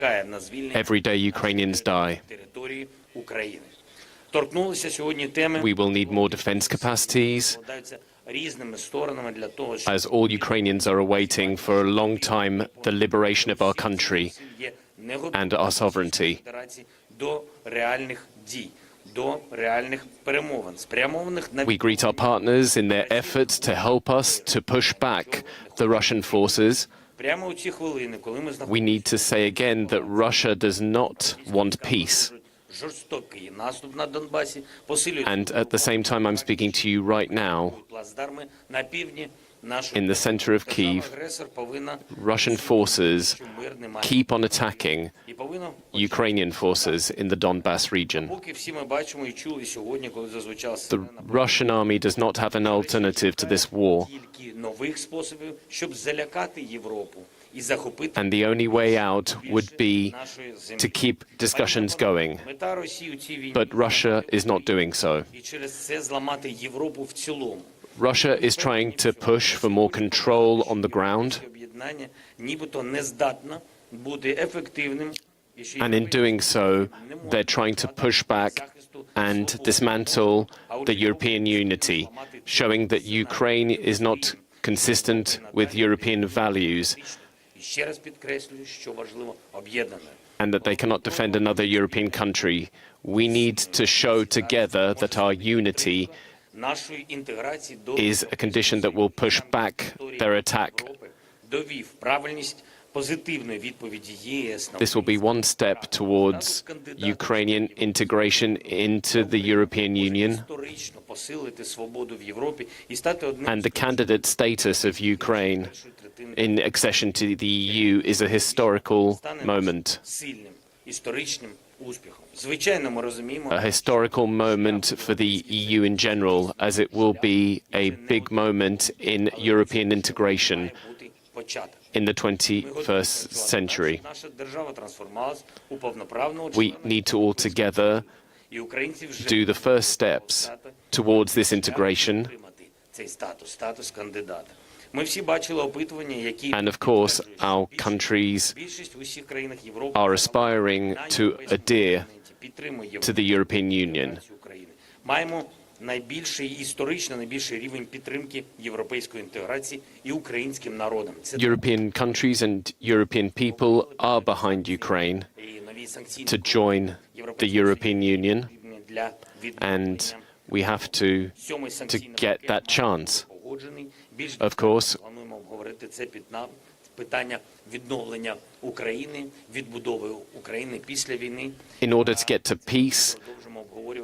Every day Ukrainians die. We will need more defense capacities, as all Ukrainians are awaiting for a long time the liberation of our country and our sovereignty. We greet our partners in their efforts to help us to push back the Russian forces. We need to say again that Russia does not want peace. And at the same time I'm speaking to you right now, in the center of Kyiv, Russian forces keep on attacking Ukrainian forces in the Donbass region. The Russian army does not have an alternative to this war. And the only way out would be to keep discussions going. But Russia is not doing so. Russia is trying to push for more control on the ground. And in doing so, they're trying to push back and dismantle the European unity, showing that Ukraine is not consistent with European values, and that they cannot defend another European country. We need to show together that our unity is a condition that will push back their attack. This will be one step towards Ukrainian integration into the European Union, and the candidate status of Ukraine in accession to the EU is a historical moment. A historical moment for the EU in general, as it will be a big moment in European integration in the 21st century. We need to all together do the first steps towards this integration. And of course, our countries are aspiring to adhere to the European Union. European countries and European people are behind Ukraine to join the European Union, and we have to get that chance. Of course, in order to get to peace,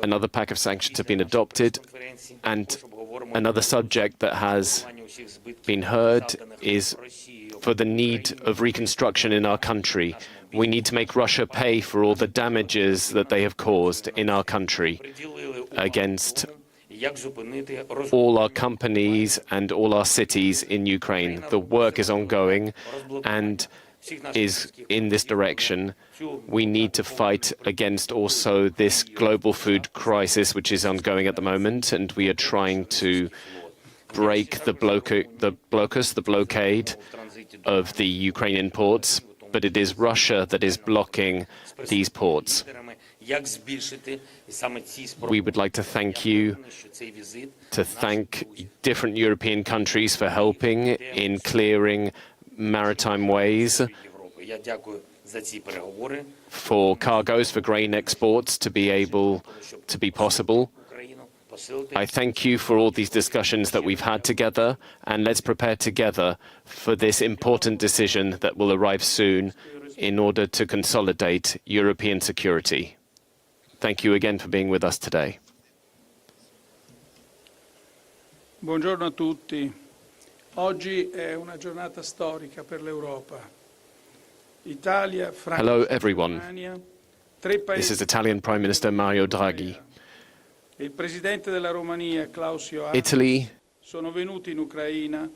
another pack of sanctions have been adopted, and another subject that has been heard is for the need of reconstruction in our country. We need to make Russia pay for all the damages that they have caused in our country against all our companies and all our cities in Ukraine. The work is ongoing and is in this direction. We need to fight against also this global food crisis, which is ongoing at the moment, and we are trying to break the blockade of the Ukrainian ports, but it is Russia that is blocking these ports. We would like to thank you, to thank different European countries for helping in clearing maritime ways for cargoes, for grain exports to be able to be possible. I thank you for all these discussions that we've had together, and let's prepare together for this important decision that will arrive soon in order to consolidate European security. Thank you again for being with us today. Buongiorno a tutti. Oggi è una giornata storica per l'Europa. Italia, Francia, Hello, everyone. Romania, This is Italian Prime Minister Mario Draghi. Il Presidente della Romania, Klaus Iohannis, Italy sono venuti in Ucraina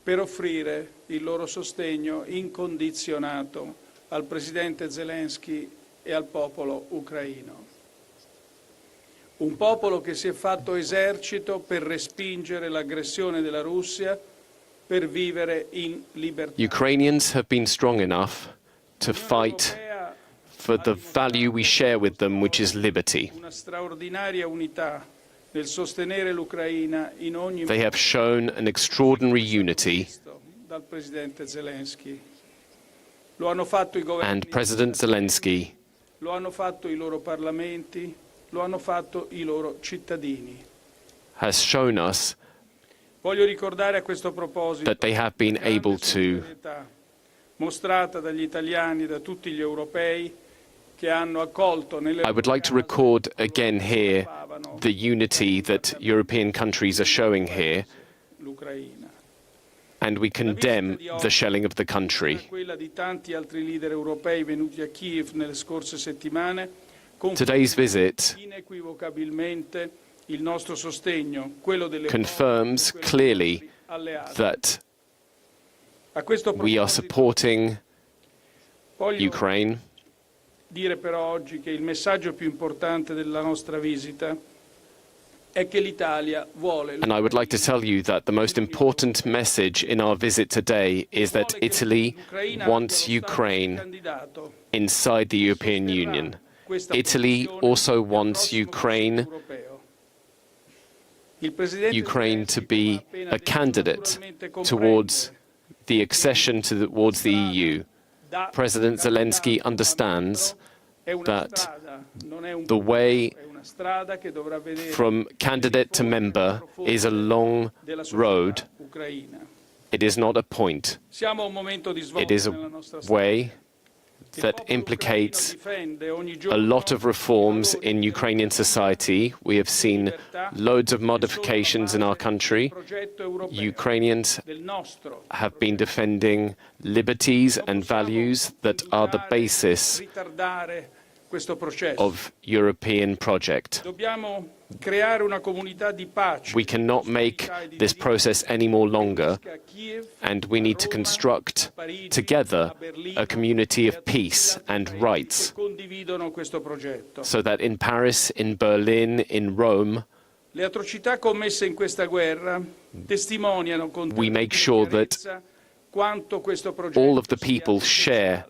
per offrire il loro sostegno incondizionato al Presidente Zelenskyy e al popolo ucraino. Un popolo che si è fatto esercito per respingere l'aggressione della Russia, per vivere in libertà. Ukrainians have been strong enough to fight for the value we share with them, which is liberty. Una straordinaria unità nel sostenere l'Ucraina in ogni They have shown an extraordinary unity, dal Presidente Zelenskyy. Lo hanno fatto i governi, and President Zelenskyy lo hanno fatto i loro parlamenti, lo hanno fatto i loro cittadini. has shown us Voglio ricordare a questo proposito that they have been la grande able to solidarietà mostrata dagli italiani e da tutti gli europei che hanno accolto nelle I would like to record again here the unity that European countries are showing here, l'Ucraina. and we condemn the shelling of the country. Quella di tanti altri leader europei venuti a Kyiv nelle scorse settimane Today's visit inequivocabilmente il nostro sostegno, quello delle confirms clearly that A questo we are proposito, supporting voglio Ukraine. dire però oggi che il messaggio più importante della nostra visita è che l'Italia vuole And I would like to tell you that the most important message in our visit today is that Italy wants Ukraine candidato inside the European Union. Italy also wants Ukraine to be a candidate towards the accession towards the EU. President Zelenskyy understands that the way from candidate to member is a long road. It is not a point. It is a way that implicates a lot of reforms in Ukrainian society. We have seen loads of modifications in our country. Ukrainians have been defending liberties and values that are the basis of European project. We cannot make this process any more longer, and we need to construct together a community of peace and rights, so that in Paris, in Berlin, in Rome, we make sure that all of the people share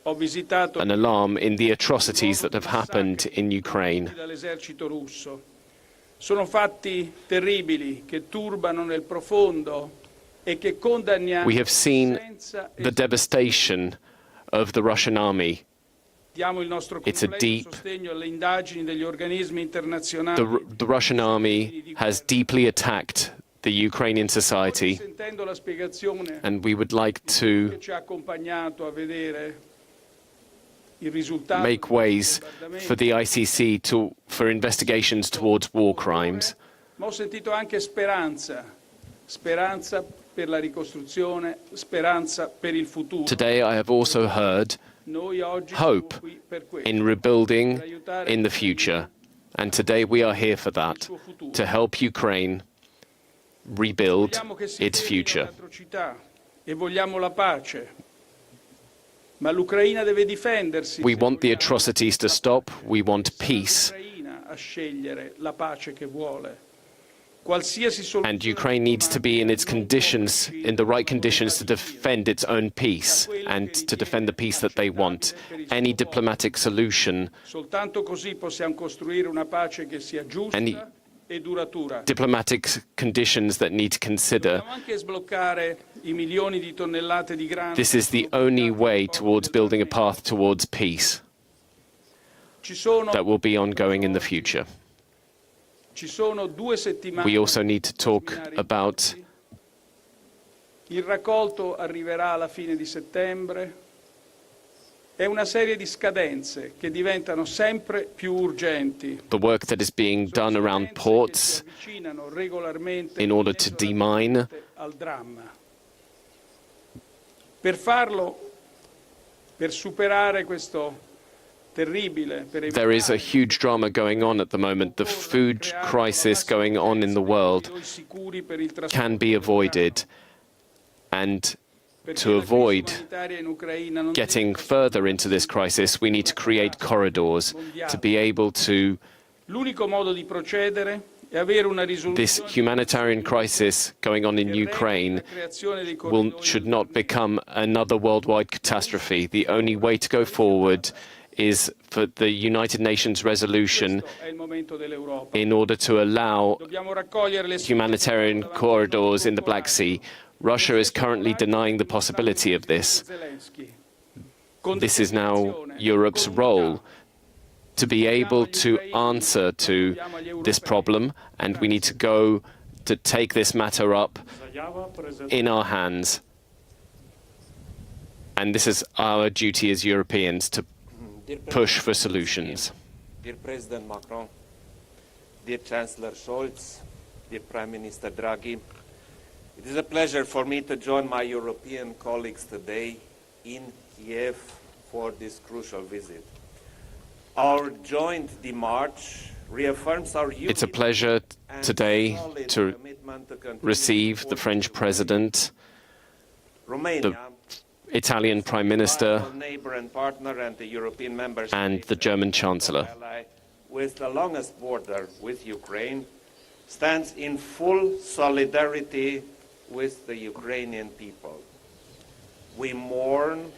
an alarm in the atrocities that have happened in Ukraine. Sono fatti terribili che turbano nel profondo e che condanniamo. We have seen the devastation of the Russian army. It's a deep. The Russian army has deeply attacked the Ukrainian society, and we would like to make ways for the ICC for investigations towards war crimes. Today I have also heard hope in rebuilding in the future, and today we are here for that, to help Ukraine rebuild its future. We want the atrocities to stop. We want peace. And Ukraine needs to be in its conditions, in the right conditions to defend its own peace and to defend the peace that they want. Any diplomatic solution, any diplomatic conditions that need to consider. This is the only way towards building a path towards peace that will be ongoing in the future. We also need to talk about il raccolto arriverà alla fine di settembre. È una serie di scadenze che diventano sempre più urgenti. The work that is being done around ports in order to demine. Al dramma. Per farlo, per superare questo terribile, there is a huge drama going on at the moment. The food crisis going on in the world can be avoided, and to avoid getting further into this crisis, we need to create corridors to be able to This humanitarian crisis going on in Ukraine should not become another worldwide catastrophe. The only way to go forward is for the United Nations resolution in order to allow humanitarian corridors in the Black Sea. Russia is currently denying the possibility of this. This is now Europe's role to be able to answer to this problem, and we need to go to take this matter up in our hands. And this is our duty as Europeans, to push for solutions. Dear President Macron, dear Chancellor Scholz, dear Prime Minister Draghi, it is a pleasure for me to join my European colleagues today in Kyiv for this crucial visit. Our joint démarche reaffirms our unity. It's a pleasure today to receive the French President, the Italian Prime Minister, and the German Chancellor. With the longest border with Ukraine, stands in full solidarity with the Ukrainian people. We mourn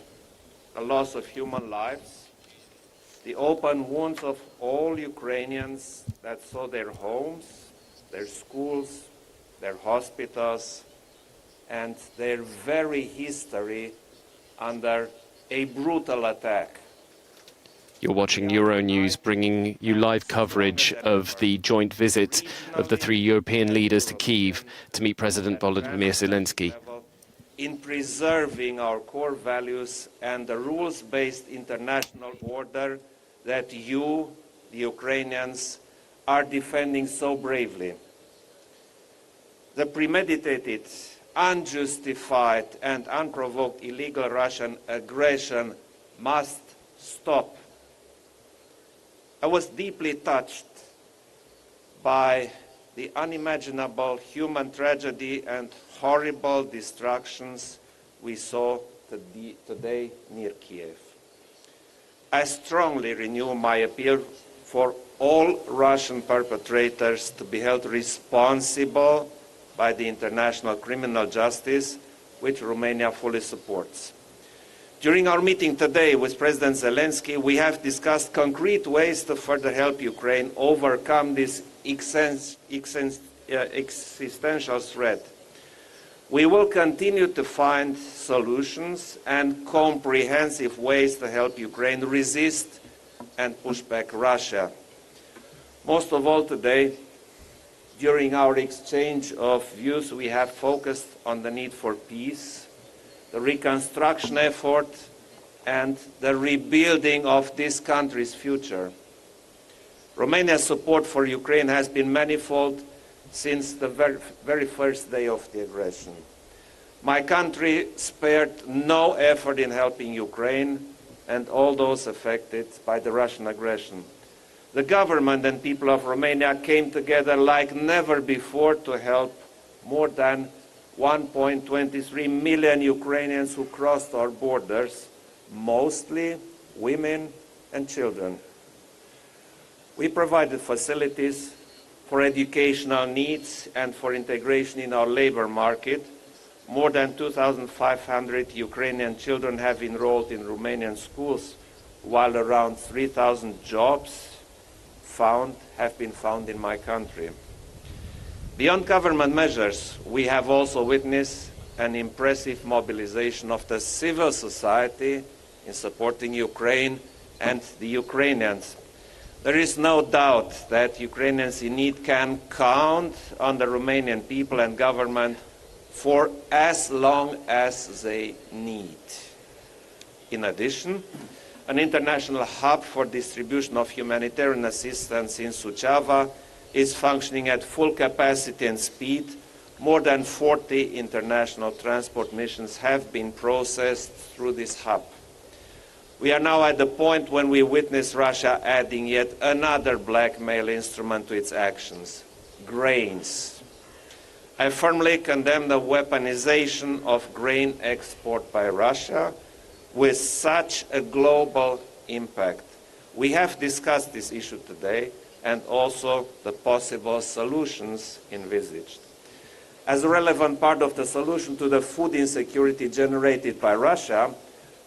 the loss of human lives, the open wounds of all Ukrainians that saw their homes, their schools, their hospitals, and their very history under a brutal attack. You're watching Euronews, bringing you live coverage of the joint visit of the three European leaders to Kyiv to meet President Volodymyr Zelenskyy. In preserving our core values and the rules-based international order that you, the Ukrainians, are defending so bravely. The premeditated, unjustified and unprovoked illegal Russian aggression must stop. I was deeply touched by the unimaginable human tragedy and horrible destructions we saw today near Kyiv. I strongly renew my appeal for all Russian perpetrators to be held responsible by the international criminal justice, which Romania fully supports. During our meeting today with President Zelenskyy, we have discussed concrete ways to further help Ukraine overcome this existential threat. We will continue to find solutions and comprehensive ways to help Ukraine resist and push back Russia. Most of all today, during our exchange of views, we have focused on the need for peace, the reconstruction effort, and the rebuilding of this country's future. Romania's support for Ukraine has been manifold since the very first day of the aggression. My country spared no effort in helping Ukraine and all those affected by the Russian aggression. The government and people of Romania came together like never before to help more than 1.23 million Ukrainians who crossed our borders, mostly women and children. We provided facilities for educational needs and for integration in our labor market. More than 2,500 Ukrainian children have enrolled in Romanian schools, while around 3,000 jobs have been found in my country. Beyond government measures, we have also witnessed an impressive mobilization of the civil society in supporting Ukraine and the Ukrainians. There is no doubt that Ukrainians in need can count on the Romanian people and government for as long as they need. In addition, an international hub for distribution of humanitarian assistance in Suceava is functioning at full capacity and speed. More than 40 international transport missions have been processed through this hub. We are now at the point when we witness Russia adding yet another blackmail instrument to its actions: grains. I firmly condemn the weaponization of grain export by Russia with such a global impact. We have discussed this issue today. and also the possible solutions envisaged. As a relevant part of the solution to the food insecurity generated by Russia,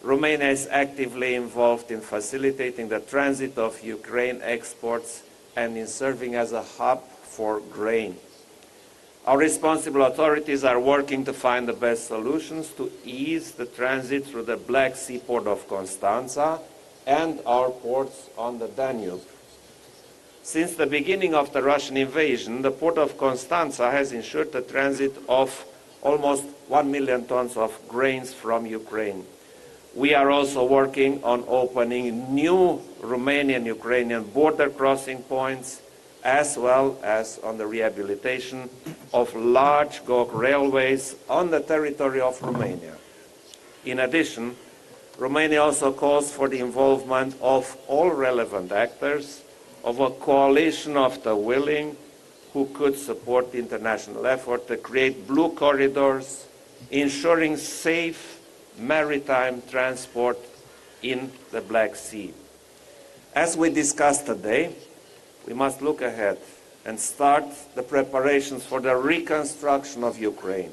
Romania is actively involved in facilitating the transit of Ukraine exports and in serving as a hub for grain. Our responsible authorities are working to find the best solutions to ease the transit through the Black Sea port of Constanța and our ports on the Danube. Since the beginning of the Russian invasion, the port of Constanța has ensured the transit of almost 1 million tons of grains from Ukraine. We are also working on opening new Romanian-Ukrainian border crossing points, as well as on the rehabilitation of large gauge railways on the territory of Romania. In addition, Romania also calls for the involvement of all relevant actors, of a coalition of the willing who could support the international effort to create blue corridors, ensuring safe maritime transport in the Black Sea. As we discussed today, we must look ahead and start the preparations for the reconstruction of Ukraine.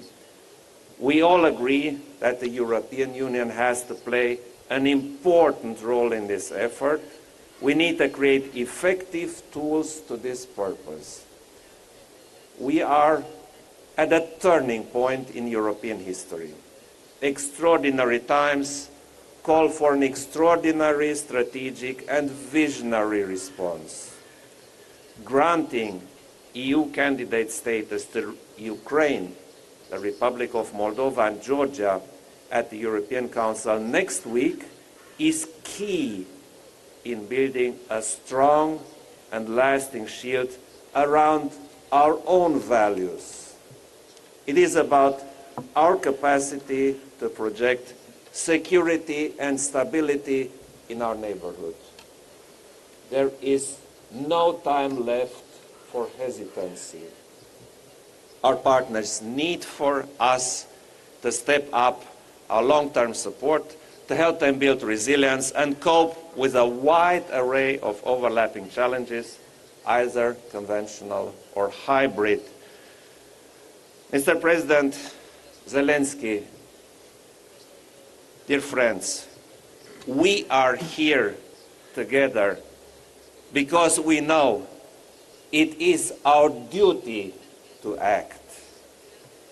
We all agree that the European Union has to play an important role in this effort. We need to create effective tools to this purpose. We are at a turning point in European history. Extraordinary times call for an extraordinary strategic and visionary response. Granting EU candidate status to Ukraine, the Republic of Moldova and Georgia at the European Council next week is key in building a strong and lasting shield around our own values. It is about our capacity to project security and stability in our neighborhood. There is no time left for hesitancy. Our partners need for us to step up our long-term support to help them build resilience and cope with a wide array of overlapping challenges, either conventional or hybrid. Mr. President Zelenskyy, dear friends, we are here together because we know it is our duty to act.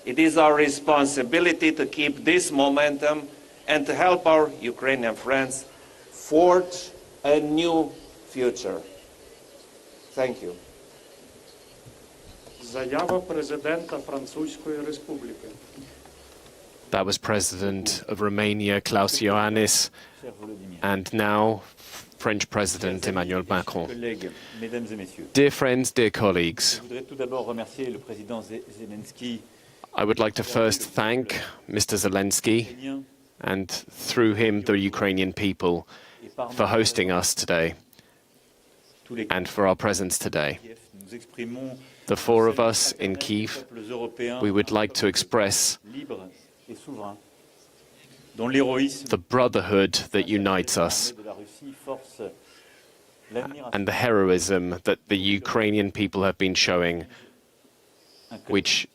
It is our responsibility to keep this momentum and to help our Ukrainian friends forge a new future. Thank you. Заява президента Французької Республіки. That was President of Romania, Klaus Iohannis, and now French President Emmanuel Macron. Collègues, mesdames et messieurs, Dear friends, dear colleagues, je voudrais tout d'abord remercier le président Zelenskyy I would like to first thank Mr. Zelenskyy and through him the Ukrainian people for hosting us today and for our presence today. Nous exprimons The four of us in Kyiv, peuples européens we would like to express libres et souverains dont l'héroïsme the brotherhood that unites us de la Russie force l'admiration and the heroism that the Ukrainian people have been showing, which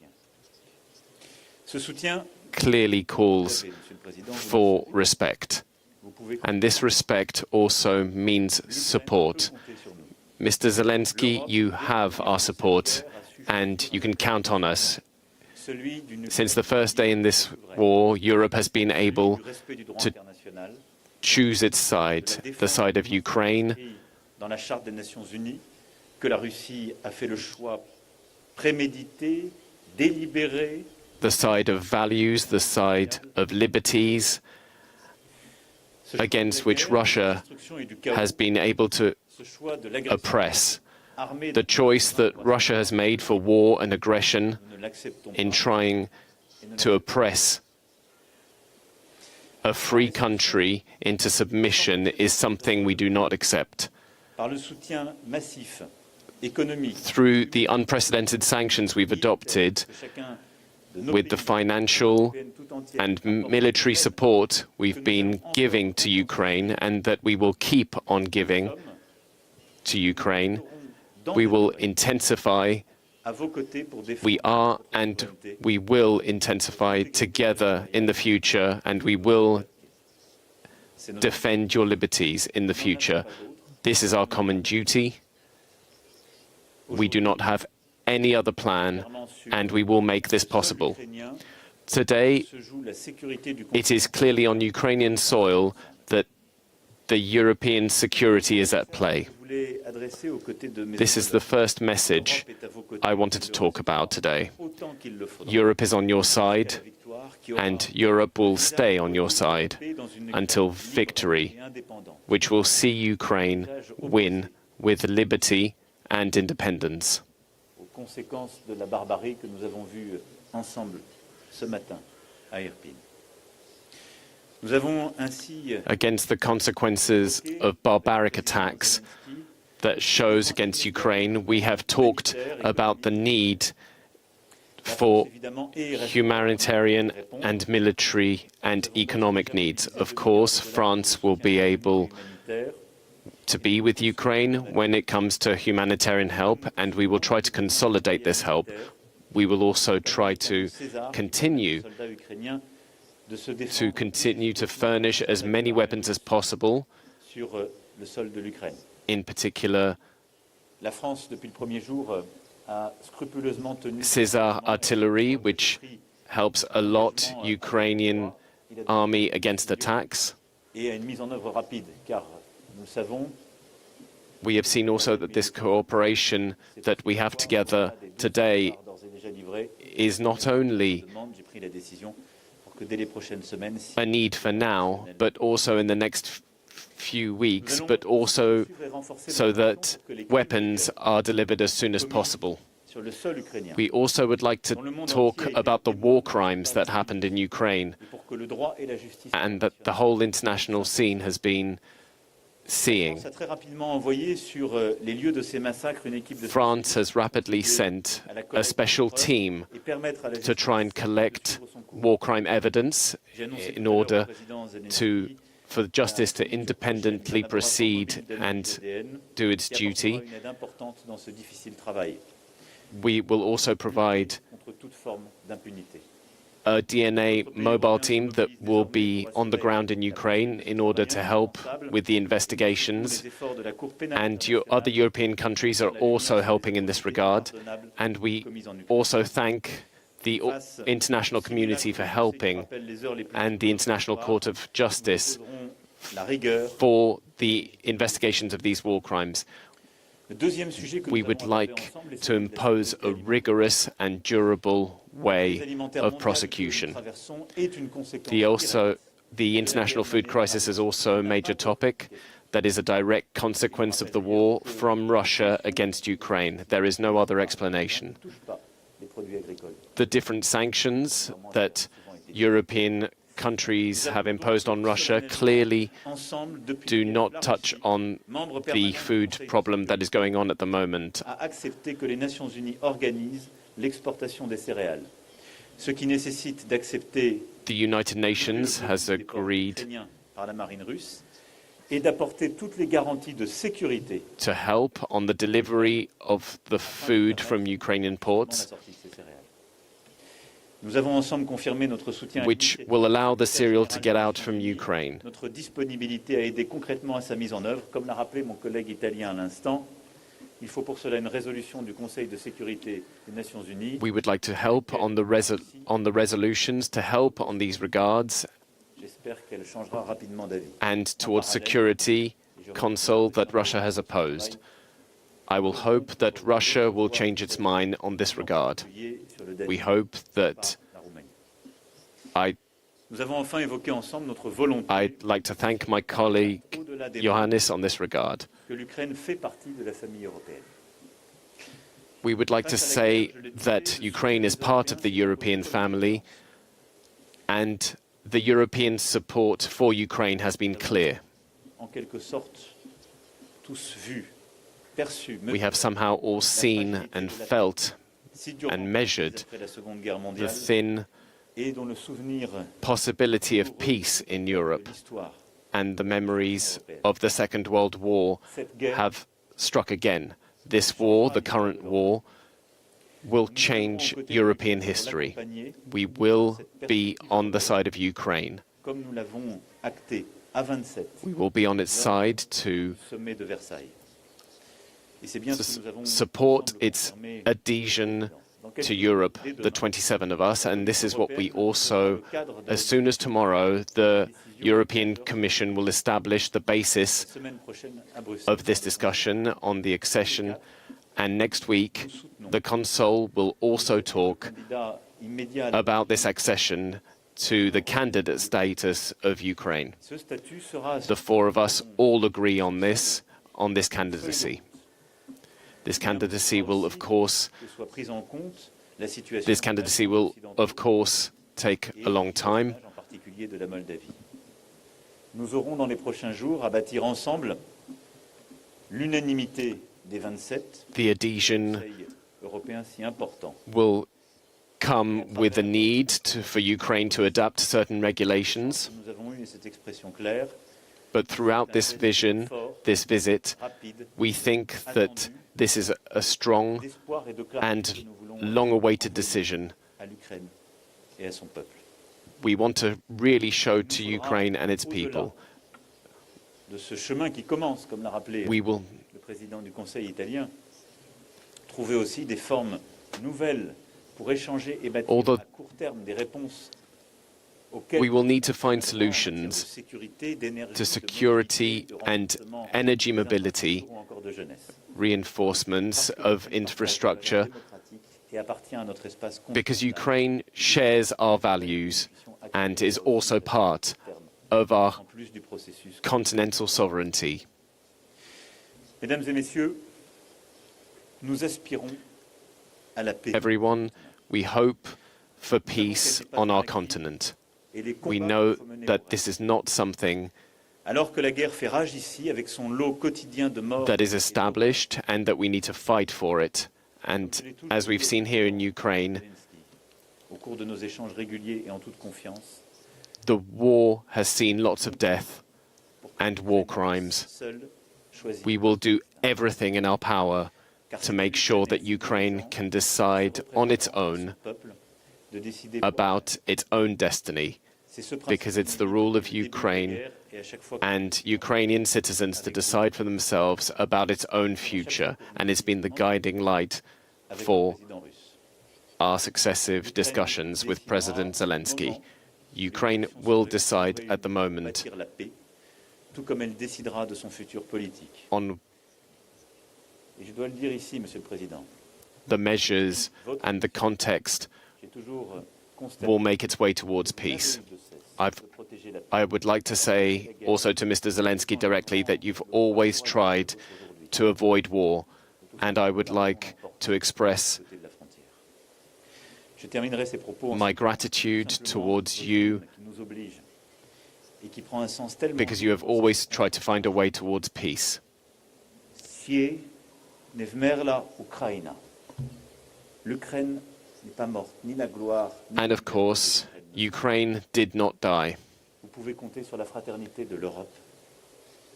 Ce soutien, clearly calls Monsieur le Président, for respect. vous pouvez And this respect also means support. compter sur nous. Mr. Zelenskyy, you have our support and you can count on us. Celui d'une Since the first day in this war, Europe has been able du respect du droit to international choose its side, the side of Ukraine, écrit dans la Charte des Nations Unies que la Russie a fait le choix prémédité, délibéré, the side of values, the side of liberties, ce choix against de which la guerre, Russia de la destruction et du chaos, has been able to ce choix de l'agression oppress. armée The choice that Russia has made for war and aggression nous ne l'acceptons in pas. trying to oppress a free country into submission is something we do not accept. Par le soutien massif économique Through the unprecedented sanctions we've adopted, que chacun de nos with the pays financial européens tout entiers and apportent, military support we've been giving to Ukraine and that we will keep on giving to Ukraine, We will intensify, we are and we will intensify together in the future, and we will defend your liberties in the future. This is our common duty. We do not have any other plan, and we will make this possible. Today, it is clearly on Ukrainian soil that the European security is at play. This is the first message I wanted to talk about today. Europe is on your side, and Europe will stay on your side until victory, which will see Ukraine win with liberty and independence. Conséquences de la barbarie que nous avons vue ensemble ce matin à Irpin. Nous avons ainsi against the consequences of barbaric attacks that shows against Ukraine, we have talked about the need for humanitarian and military and economic needs. Of course, France will be able to be with Ukraine when it comes to humanitarian help, and we will try to consolidate this help. We will also try to continue to furnish as many weapons as possible, in particular Caesar artillery, which helps a lot Ukrainian army against attacks. We have seen also that this cooperation that we have together today is not only a need for now, but also in the next few weeks, but also so that weapons are delivered as soon as possible. We also would like to talk about the war crimes that happened in Ukraine and that the whole international scene has been seeing. France has rapidly sent a special team to try and collect war crime evidence in order for justice to independently proceed and do its duty. We will also provide a DNA mobile team that will be on the ground in Ukraine in order to help with the investigations. And other European countries are also helping in this regard. And we also thank the international community for helping, and the International Court of Justice for the investigations of these war crimes. We would like to impose a rigorous and durable way of prosecution. The international food crisis is also a major topic that is a direct consequence of the war from Russia against Ukraine. There is no other explanation. The different sanctions that European countries have imposed on Russia clearly do not touch on the food problem that is going on at the moment. The United Nations has agreed to help on the delivery of the food from Ukrainian ports, which will allow the cereal to get out from Ukraine. We would like to help on the resolutions, to help on these regards, and towards Security Council that Russia has opposed. I will hope that Russia will change its mind on this regard. We hope that I'd like to thank my colleague Iohannis on this regard. We would like to say that Ukraine is part of the European family, and the European support for Ukraine has been clear. We have somehow all seen and felt and measured the thin possibility of peace in Europe, and the memories of the Second World War have struck again. This war, the current war, will change European history. We will be on the side of Ukraine. Comme nous l'avons acté à 27 We will be on its side to sommet de Versailles. Et c'est bien ce que nous avons support ensemble its confirmé adhesion dans quelques to Europe, jours, dès the demain. 27 of us, and this is what we also, as soon as tomorrow, the European Commission will establish the basis La semaine prochaine à Bruxelles. of this discussion on the accession, and next week the Council will also talk Candidat immédiat à la- about this accession to the candidate status of Ukraine. Ce statut sera The four of us all agree on this candidacy. This candidacy will, of course, que soit prise en compte la situation this candidacy will, of course, take a long time. en particulier de la Moldavie. Nous aurons dans les prochains jours à bâtir ensemble l'unanimité des 27 The adhesion Conseil européen si important. will come with the need for Ukraine to adapt to certain regulations. Nous avons eu cette expression claire, But throughout this vision, this visit, rapide, we think that this is a strong d'espoir et de clarté and que nous voulons long-awaited decision. à l'Ukraine et à son peuple. We want to really show to Ukraine and its people. De ce chemin qui commence, comme l'a rappelé We will, le président du Conseil italien, trouver aussi des formes nouvelles pour échanger et bâtir Although à court terme des réponses auxquelles we will need to find de solutions sécurité, d'énergie, to de security mobilité, de and renforcement energy des mobility, infrastructures ou encore de jeunesse. reinforcements of infrastructure, Et appartient à notre espace because continental. Ukraine shares our values and is also part of our En plus du processus. continental sovereignty. Mesdames et messieurs, nous aspirons à la paix. Everyone, we hope for peace on our continent. Et les We combats know qu'il faut mener that au this is not something Alors que la guerre fait rage ici, avec son lot quotidien de morts, that is established and that we need to fight for it. And as we've seen here in Ukraine, au cours de nos échanges réguliers et en toute confiance, the war has seen lots of death pour que and nous war puissions crimes. seuls choisir We will do everything in our power car to c'est make sure that Ukraine can decide on its own son peuple de décider pour about its own destiny, C'est ce principe because it's the rule of depuis le début de la Ukraine guerre, et à chaque fois que and Ukrainian citizens to decide for themselves about its own future, and it's been the guiding light avec le for président russe. our successive discussions with President Zelensky. Ukraine will decide at the moment Bâtir la paix, tout comme elle décidera de son futur politique. on Et je dois le dire ici, Monsieur le Président, the measures and the context j'ai toujours constaté will make its way towards peace. de cesse I've- de protéger la paix. I would like to say also to Mr. Zelensky directly that you've always tried to avoid war, and I would like to express Côté de la frontière. Je terminerai ces propos en my gratitude towards you qui nous oblige et qui prend un sens tellement because you have always tried to find a way towards peace. Sie ne vmerla Ukraina. L'Ukraine n'est pas morte, ni la gloire, ni And of course, Ukraine did not die. Vous pouvez compter sur la fraternité de l'Europe.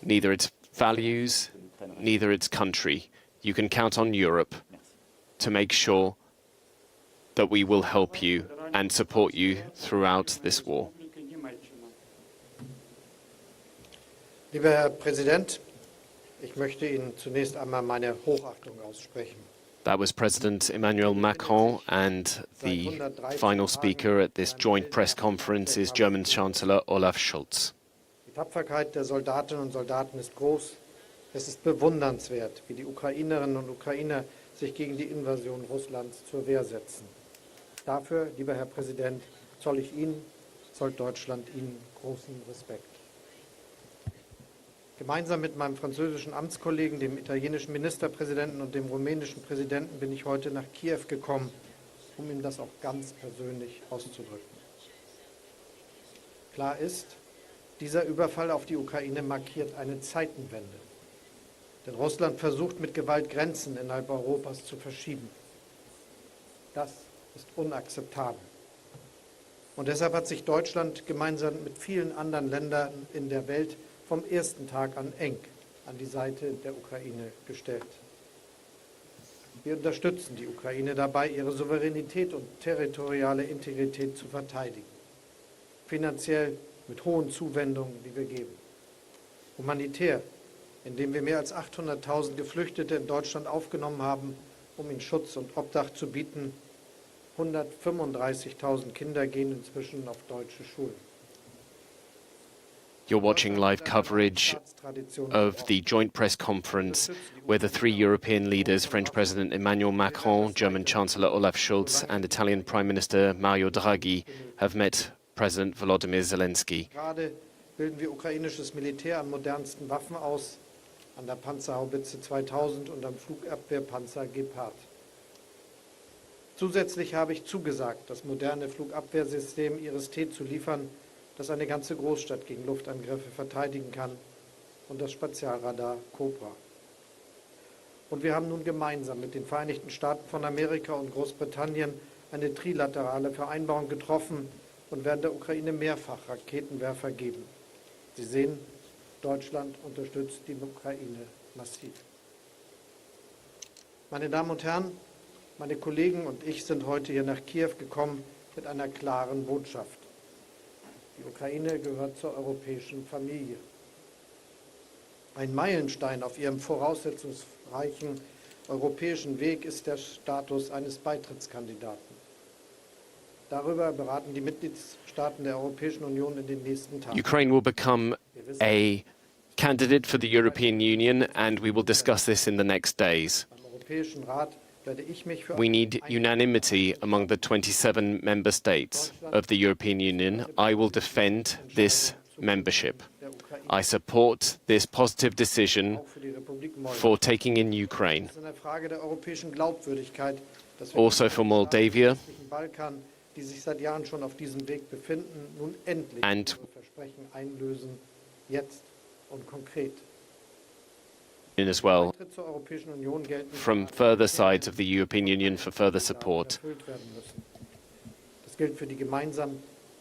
Neither its values, de l'Ukraine. neither its country. You can count on Europe Merci. to make sure that we will help you and support you throughout this war. Lieber Herr Präsident, ich möchte Ihnen zunächst einmal meine Hochachtung aussprechen. That was President Emmanuel Macron, and the final speaker at this joint press conference is German Chancellor Olaf Scholz. Die Tapferkeit der Soldatinnen und Soldaten ist groß. Es ist bewundernswert, wie die Ukrainerinnen und Ukrainer sich gegen die Invasion Russlands zur Wehr setzen. Dafür, lieber Herr Präsident, zollt Deutschland Ihnen großen Respekt. Gemeinsam mit meinem französischen Amtskollegen, dem italienischen Ministerpräsidenten und dem rumänischen Präsidenten bin ich heute nach Kiew gekommen, um ihm das auch ganz persönlich auszudrücken. Klar ist, dieser Überfall auf die Ukraine markiert eine Zeitenwende. Denn Russland versucht mit Gewalt Grenzen innerhalb Europas zu verschieben. Das ist unakzeptabel. Und deshalb hat sich Deutschland gemeinsam mit vielen anderen Ländern in der Welt vom ersten Tag an eng an die Seite der Ukraine gestellt. Wir unterstützen die Ukraine dabei, ihre Souveränität und territoriale Integrität zu verteidigen. Finanziell mit hohen Zuwendungen, die wir geben. Humanitär, indem wir mehr als 800.000 Geflüchtete in Deutschland aufgenommen haben, um ihnen Schutz und Obdach zu bieten. 135.000 Kinder gehen inzwischen auf deutsche Schulen. You're watching live coverage of the joint press conference where the three European leaders, French President Emmanuel Macron, German Chancellor Olaf Scholz and Italian Prime Minister Mario Draghi, have met President Volodymyr Zelenskyy. Gerade bilden wir ukrainisches Militär an modernsten Waffen aus, an der Panzerhaubitze 2000 und am Flugabwehrpanzer Gepard. Zusätzlich habe ich zugesagt, das moderne Flugabwehrsystem IRIS-T zu liefern, das eine ganze Großstadt gegen Luftangriffe verteidigen kann, und das Spezialradar Cobra. Und wir haben nun gemeinsam mit den Vereinigten Staaten von Amerika und Großbritannien eine trilaterale Vereinbarung getroffen und werden der Ukraine mehrfach Raketenwerfer geben. Sie sehen, Deutschland unterstützt die Ukraine massiv. Meine Damen und Herren, meine Kollegen und ich sind heute hier nach Kiew gekommen mit einer klaren Botschaft. Die Ukraine gehört zur europäischen Familie. Ein Meilenstein auf ihrem voraussetzungsreichen europäischen Weg ist der Status eines Beitrittskandidaten. Darüber beraten die Mitgliedstaaten der Europäischen Union in den nächsten Tagen. Ukraine will become a candidate for the European Union, and we will discuss this in the next days. Beim Europäischen Rat werde ich mich für We need unanimity among the 27 member states of the European Union. I will defend this membership. I support this positive decision für die Republik Moldau. for taking in Ukraine. Es ist eine Frage der europäischen Glaubwürdigkeit, dass wir Also for Moldavia im westlichen Balkan, die sich seit Jahren schon auf diesem Weg befinden, nun endlich And- ihre Versprechen einlösen, jetzt und konkret. as well Beitritt zur Europäischen Union gelten from further sides of the European Union for further support. erfüllt werden müssen. Das gilt für die gemeinsam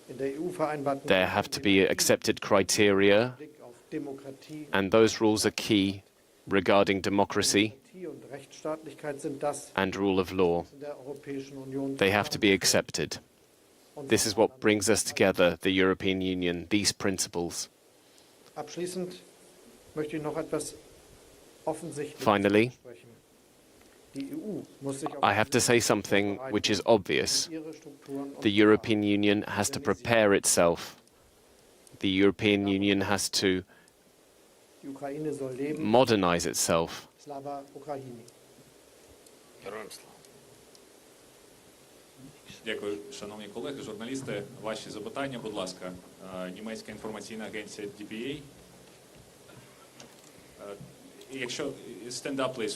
in der EU vereinbarten There have to be accepted criteria, Blick auf Demokratie, and those rules are key regarding democracy und Rechtsstaatlichkeit sind das and rule of law. in der Europäischen Union. They have to be accepted. This is what brings us together, the European Union, these principles. Abschließend möchte ich noch etwas offensichtlich Finally, sprechen. Die EU muss sich auf I have to say something which is obvious. ihre Strukturen und The European Union has to prepare itself. The European Union has to die Ukraine soll leben. modernize itself. Slava Ukraini. Дякую, шановні колеги, журналісти. Ваші запитання, будь ласка. Німецька інформаційна агенція DPA. Якщо stand up, please,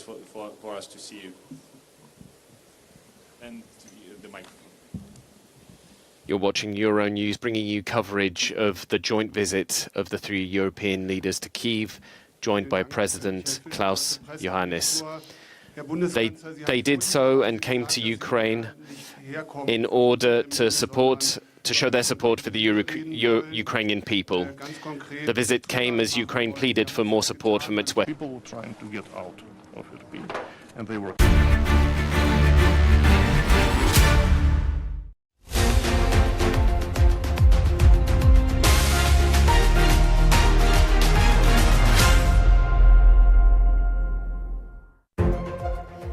for us to see you. And the microphone. You're watching Euronews, bringing you coverage of the joint visit of the three European leaders to Kyiv, joined by President Klaus Iohannis. They did so and came to Ukraine in order to show their support for the Ukrainian people. The visit came as Ukraine pleaded for more support from its People were trying to get out of Irpin, and they were.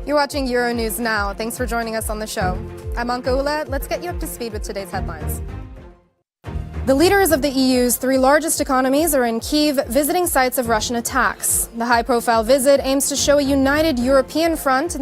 You're watching Euronews Now. Thanks for joining us on the show. I'm Anka Ula. Let's get you up to speed with today's headlines. The leaders of the EU's three largest economies are in Kyiv visiting sites of Russian attacks. The high-profile visit aims to show a united European front in